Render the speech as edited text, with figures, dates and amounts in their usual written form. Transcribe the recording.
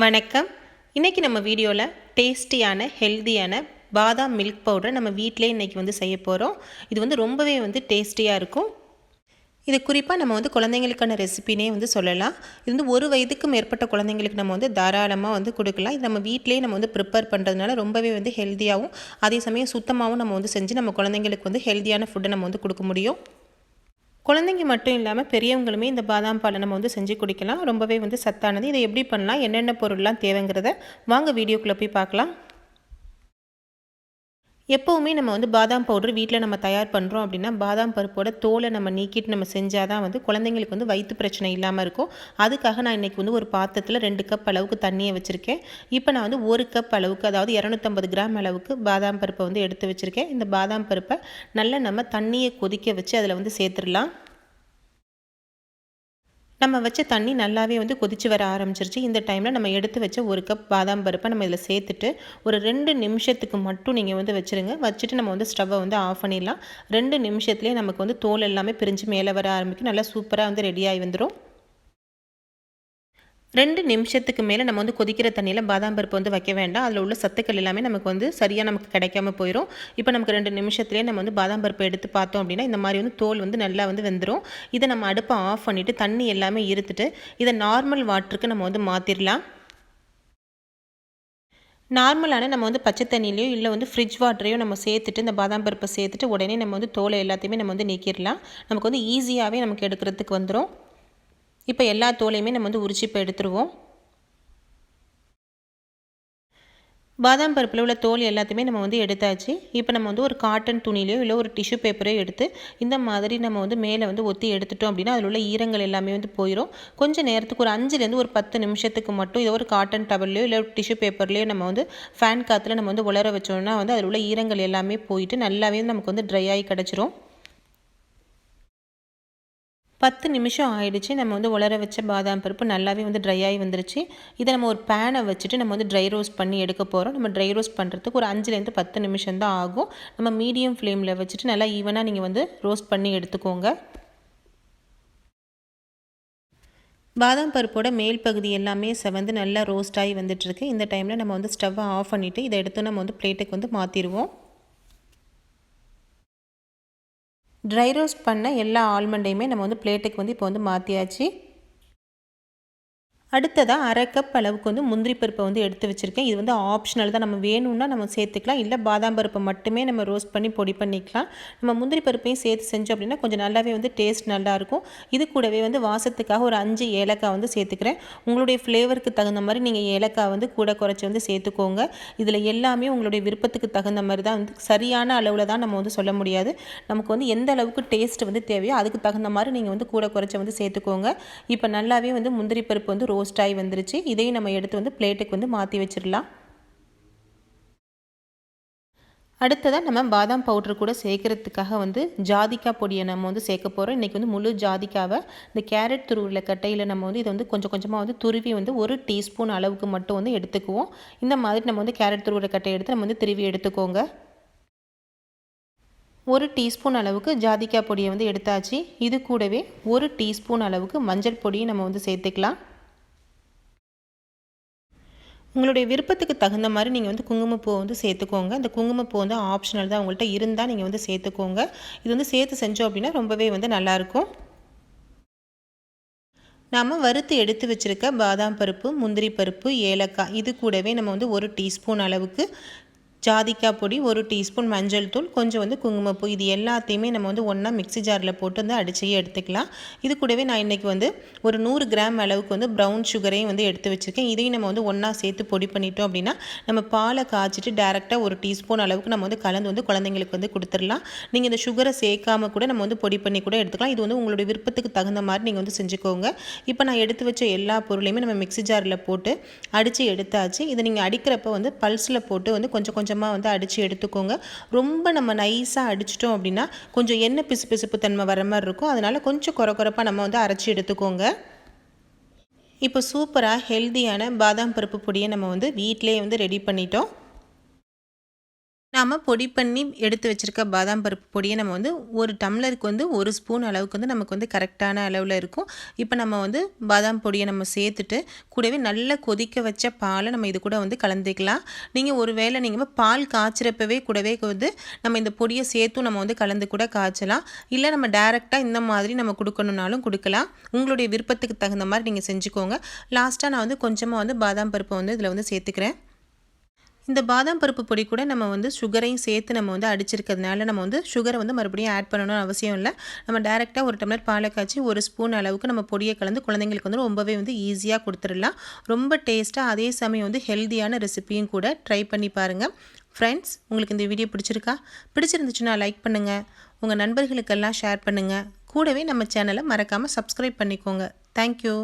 வணக்கம். இன்றைக்கி நம்ம வீடியோவில் டேஸ்டியான ஹெல்தியான பாதாம் மில்க் பவுடரை நம்ம வீட்டிலே இன்றைக்கி செய்ய போகிறோம். இது ரொம்பவே டேஸ்டியாக இருக்கும். இது குறிப்பாக நம்ம குழந்தைங்களுக்கான ரெசிபினே சொல்லலாம். இது 1 வயதுக்கு மேற்பட்ட குழந்தைங்களுக்கு நம்ம தாராளமாக கொடுக்கலாம். இது நம்ம வீட்டிலே நம்ம ப்ரிப்பேர் பண்ணுறதுனால ரொம்பவே ஹெல்த்தியாகவும் அதே சமயம் சுத்தமாகவும் நம்ம செஞ்சு நம்ம குழந்தைங்களுக்கு ஹெல்த்தியான ஃபுட்டை நம்ம கொடுக்க முடியும். குழந்தைங்க மட்டும் இல்லாமல் பெரியவங்களுமே இந்த பாதாம் பாலை நம்ம செஞ்சு குடிக்கலாம். ரொம்பவே சத்தானது. இதை எப்படி பண்ணலாம், என்னென்ன பொருள்லாம் தேவைங்கிறத வாங்க வீடியோக்குள்ளே போய் பார்க்கலாம். எப்போவுமே நம்ம பாதாம் பவுடர் வீட்டில் நம்ம தயார் பண்ணுறோம் அப்படின்னா பாதாம் பருப்போட தோலை நம்ம நீக்கிட்டு நம்ம செஞ்சால் தான் குழந்தைங்களுக்கு வயிற்று பிரச்சனை இல்லாமல் இருக்கும். அதுக்காக நான் இன்றைக்கி ஒரு பாத்திரத்தில் 2 கப் அளவுக்கு தண்ணியை வச்சுருக்கேன். இப்போ நான் 1 கப் அளவுக்கு, அதாவது 250 கிராம் அளவுக்கு பாதாம் பருப்பை எடுத்து வச்சுருக்கேன். இந்த பாதாம் பருப்பை நல்லா நம்ம தண்ணியை கொதிக்க வச்சு அதில் சேர்த்துடலாம். நம்ம வச்ச தண்ணி நல்லாவே கொதிச்சு வர ஆரம்பிச்சிருச்சு. இந்த டைமில் நம்ம எடுத்து வச்ச 1 கப் பாதாம் பருப்பை நம்ம இதில் சேர்த்துட்டு ஒரு 2 நிமிஷத்துக்கு மட்டும் நீங்கள் வச்சுருங்க. வச்சுட்டு நம்ம ஸ்டவ்வை ஆஃப் பண்ணிடலாம். 2 நிமிஷத்துலேயே நமக்கு தோல் எல்லாமே பிரிஞ்சு மேலே வர ஆரம்பிக்கும். நல்லா சூப்பராக ரெடியாகி வந்துடும். 2 நிமிஷத்துக்கு மேலே நம்ம கொதிக்கிற தண்ணியில் பாதாம் பருப்பு வைக்க வேண்டாம். அதில் உள்ள சத்துக்கள் எல்லாமே நமக்கு சரியாக நமக்கு கிடைக்காம போயிடும். இப்போ நமக்கு 2 நிமிஷத்துலேயே நம்ம பாதாம் பருப்பை எடுத்து பார்த்தோம் அப்படின்னா இந்த மாதிரி தோல் நல்லா வெந்துடும். இதை நம்ம அடுப்பை ஆஃப் பண்ணிவிட்டு தண்ணி எல்லாமே இருத்துட்டு இதை நார்மல் வாட்டருக்கு நம்ம மாற்றிடலாம். நார்மலான நம்ம பச்சை தண்ணியிலையோ இல்லை ஃப்ரிட்ஜ் வாட்டரையோ நம்ம சேர்த்துட்டு இந்த பாதாம் பருப்பை சேர்த்துட்டு உடனே நம்ம தோலை எல்லாத்தையுமே நம்ம நீக்கிடலாம். நமக்கு ஈஸியாகவே நமக்கு எடுக்கிறதுக்கு வந்துடும். இப்போ எல்லா தோலையுமே நம்ம உரிச்சு இப்போ எடுத்துருவோம். பாதாம் பருப்பில் உள்ள தோல் எல்லாத்தையுமே நம்ம எடுத்தாச்சு. இப்போ நம்ம ஒரு காட்டன் துணியிலையோ இல்லை ஒரு டிஷ்யூ பேப்பரையோ எடுத்து இந்த மாதிரி நம்ம மேலே ஒத்தி எடுத்துட்டோம் அப்படின்னா அதில் உள்ள ஈரங்கள் எல்லாமே போயிடும். கொஞ்சம் நேரத்துக்கு ஒரு 5லேருந்து ஒரு 10 நிமிஷத்துக்கு மட்டும் இதை ஒரு காட்டன் டவல்லையோ இல்லை டிஷ்யூ பேப்பர்லையோ நம்ம ஃபேன் காற்றுல நம்ம உலர வச்சோம்னா அதில் உள்ள ஈரங்கள் எல்லாமே போயிட்டு நல்லாவே நமக்கு ட்ரை ஆகி கிடச்சிரும். 10 நிமிஷம் ஆயிடுச்சு. நம்ம உலர வச்ச பாதாம் பருப்பு நல்லாவே ட்ரை ஆகி வந்துருச்சு. இதை நம்ம ஒரு பேனை வச்சுட்டு நம்ம ட்ரை ரோஸ்ட் பண்ணி எடுக்க போகிறோம். நம்ம ட்ரை ரோஸ்ட் பண்ணுறதுக்கு ஒரு 5லேருந்து 10 நிமிஷம் தான் ஆகும். நம்ம மீடியம் ஃப்ளேமில் வச்சுட்டு நல்லா ஈவனாக நீங்கள் ரோஸ்ட் பண்ணி எடுத்துக்கோங்க. பாதாம் பருப்போட மேல் பகுதி எல்லாமே செவந்து நல்லா ரோஸ்ட் ஆகி வந்துட்டுருக்கு. இந்த டைமில் நம்ம ஸ்டவ்வை ஆஃப் பண்ணிவிட்டு இதை எடுத்து நம்ம பிளேட்டுக்கு மாற்றிடுவோம். ட்ரை ரோஸ்ட் பண்ண எல்லா ஆல்மண்டையுமே நம்ம பிளேட்டுக்கு இப்போ மாற்றியாச்சு. அடுத்ததாக 1/2 கப் அளவுக்கு முந்திரி பருப்பை எடுத்து வச்சுருக்கேன். இது ஆப்ஷனல் தான். நம்ம வேணும்னா நம்ம சேர்த்துக்கலாம். இல்லை பாதாம் பருப்பை மட்டுமே நம்ம ரோஸ்ட் பண்ணி பொடி பண்ணிக்கலாம். நம்ம முந்திரி பருப்பையும் சேர்த்து செஞ்சோம் அப்படின்னா கொஞ்சம் நல்லாவே டேஸ்ட் நல்லாயிருக்கும். இது கூடவே வாசத்துக்காக ஒரு 5 ஏலக்காய் சேர்த்துக்கிறேன். உங்களுடைய ஃப்ளேவருக்கு தகுந்த மாதிரி நீங்கள் ஏலக்காய் கூட குறைச்சி சேர்த்துக்கோங்க. இதில் எல்லாமே உங்களுடைய விருப்பத்துக்கு தகுந்த மாதிரி தான். சரியான அளவில் தான் நம்ம சொல்ல முடியாது. நமக்கு எந்த அளவுக்கு டேஸ்ட் தேவையோ அதுக்கு தகுந்த மாதிரி நீங்கள் கூட குறைச்சி சேர்த்துக்கோங்க. இப்போ நல்லாவே முந்திரி பருப்பு ரோஸ்ட் ஆகி வந்துருச்சு. இதையும் நம்ம எடுத்து பிளேட்டுக்கு மாற்றி வச்சிடலாம். அடுத்ததாக நம்ம பாதாம் பவுட்ரு கூட சேர்க்கறதுக்காக ஜாதிக்காய் பொடியை நம்ம சேர்க்க போகிறோம். இன்றைக்கி முழு ஜாதிக்காவை இந்த கேரட் துருவில கட்டையில் நம்ம இதை கொஞ்சம் கொஞ்சமாக துருவி 1 டீஸ்பூன் அளவுக்கு மட்டும் எடுத்துக்குவோம். இந்த மாதிரி நம்ம கேரட் துருவில கட்டையை எடுத்து நம்ம திருவி எடுத்துக்கோங்க. 1 டீஸ்பூன் அளவுக்கு ஜாதிக்காய் பொடியை எடுத்தாச்சு. இது கூடவே 1 டீஸ்பூன் அளவுக்கு மஞ்சள் பொடியை நம்ம சேர்த்துக்கலாம். உங்களுடைய விருப்பத்துக்கு தகுந்த மாதிரி நீங்கள் குங்குமப்பூ சேர்த்துக்கோங்க. இந்த குங்குமப்பூ ஆப்ஷனல் தான். உங்கள்கிட்ட இருந்தால் நீங்கள் சேர்த்துக்கோங்க. இது சேர்த்து செஞ்சோம் அப்படின்னா ரொம்பவே நல்லாயிருக்கும். நாம் வறுத்து எடுத்து வச்சுருக்க பாதாம் பருப்பு, முந்திரி பருப்பு, ஏலக்காய் இது கூடவே நம்ம 1 டீஸ்பூன் அளவுக்கு ஜாதிக்காய் பொடி, 1 டீஸ்பூன் மஞ்சள் தூள், கொஞ்சம் குங்குமப்பூ இது எல்லாத்தையுமே நம்ம ஒன்றா மிக்ஸி ஜாரில் போட்டு அடிச்சே எடுத்துக்கலாம். இது கூடவே நான் இன்றைக்கி ஒரு 100 கிராம் அளவுக்கு ப்ரௌன் சுகரையும் எடுத்து வச்சுருக்கேன். இதையும் நம்ம ஒன்றா சேர்த்து பொடி பண்ணிட்டோம் அப்படின்னா நம்ம பாலை காய்ச்சிட்டு டேரெக்டாக 1 டீஸ்பூன் அளவுக்கு நம்ம கலந்து குழந்தைங்களுக்கு கொடுத்துடலாம். நீங்கள் இந்த சுகரை சேர்க்காமல் கூட நம்ம பொடி பண்ணி கூட எடுத்துக்கலாம். இது உங்களுடைய விருப்பத்துக்கு தகுந்த மாதிரி நீங்கள் செஞ்சுக்கோங்க. இப்போ நான் எடுத்து வச்ச எல்லா பொருளையுமே நம்ம மிக்ஸி ஜாரில் போட்டு அடித்து எடுத்தாச்சு. இதை நீங்கள் அடிக்கிறப்ப பல்ஸில் போட்டு கொஞ்சம் அடித்து எடுத்துக்கோங்க. ரொம்ப நம்ம நைஸாக அடிச்சிட்டோம் அப்படின்னா கொஞ்சம் எண்ணெய் பிசுபிசுப்பு தன்மை வர மாதிரி இருக்கும். அதனால் கொஞ்சம் குறைப்பாக நம்ம அரைச்சி எடுத்துக்கோங்க. இப்போ சூப்பராக ஹெல்த்தியான பாதாம் பருப்பு பொடியை நம்ம வீட்டிலே ரெடி பண்ணிட்டோம். நாம் பொடி பண்ணி எடுத்து வச்சுருக்க பாதாம் பருப்பு பொடியை நம்ம வந்து ஒரு டம்ளருக்கு வந்து 1 ஸ்பூன் அளவுக்கு வந்து நமக்கு வந்து கரெக்டான அளவில் இருக்கும். இப்போ நம்ம வந்து பாதாம் பொடியை நம்ம சேர்த்துட்டு கூடவே நல்லா கொதிக்க வச்ச பாலை நம்ம இது கூட வந்து கலந்துக்கலாம். நீங்கள் ஒரு வேளை நீங்கள் பால் காய்ச்சிறப்பவே கூடவே வந்து நம்ம இந்த பொடியை சேர்த்தும் நம்ம வந்து கலந்து கூட காய்ச்சலாம். இல்லை நம்ம டைரெக்டாக இந்த மாதிரி நம்ம கொடுக்கணுன்னாலும் கொடுக்கலாம். உங்களுடைய விருப்பத்துக்கு தகுந்த மாதிரி நீங்கள் செஞ்சுக்கோங்க. லாஸ்ட்டாக நான் வந்து கொஞ்சமாக வந்து பாதாம் பருப்பை வந்து இதில் வந்து சேர்த்துக்கிறேன். இந்த பாதாம் பருப்பு பொடி கூட நம்ம வந்து சுகரையும் சேர்த்து நம்ம வந்து அடிச்சிருக்கிறதுனால நம்ம வந்து சுகரை வந்து மறுபடியும் ஆட் பண்ணணும்னு அவசியம் இல்லை. நம்ம டேரெக்டாக ஒரு டம்ளர் பாலை காய்ச்சி 1 ஸ்பூன் அளவுக்கு நம்ம பொடியை கலந்து குழந்தைங்களுக்கு வந்து ரொம்பவே வந்து ஈஸியாக கொடுத்துடலாம். ரொம்ப டேஸ்ட்டாக அதே சமயம் வந்து ஹெல்த்தியான ரெசிபியும் கூட ட்ரை பண்ணி பாருங்கள். ஃப்ரெண்ட்ஸ், உங்களுக்கு இந்த வீடியோ பிடிச்சிருந்துச்சுன்னா லைக் பண்ணுங்கள், உங்கள் நண்பர்களுக்கெல்லாம் ஷேர் பண்ணுங்கள். கூடவே நம்ம சேனலை மறக்காமல் சப்ஸ்கிரைப் பண்ணிக்கோங்க. தேங்க்யூ.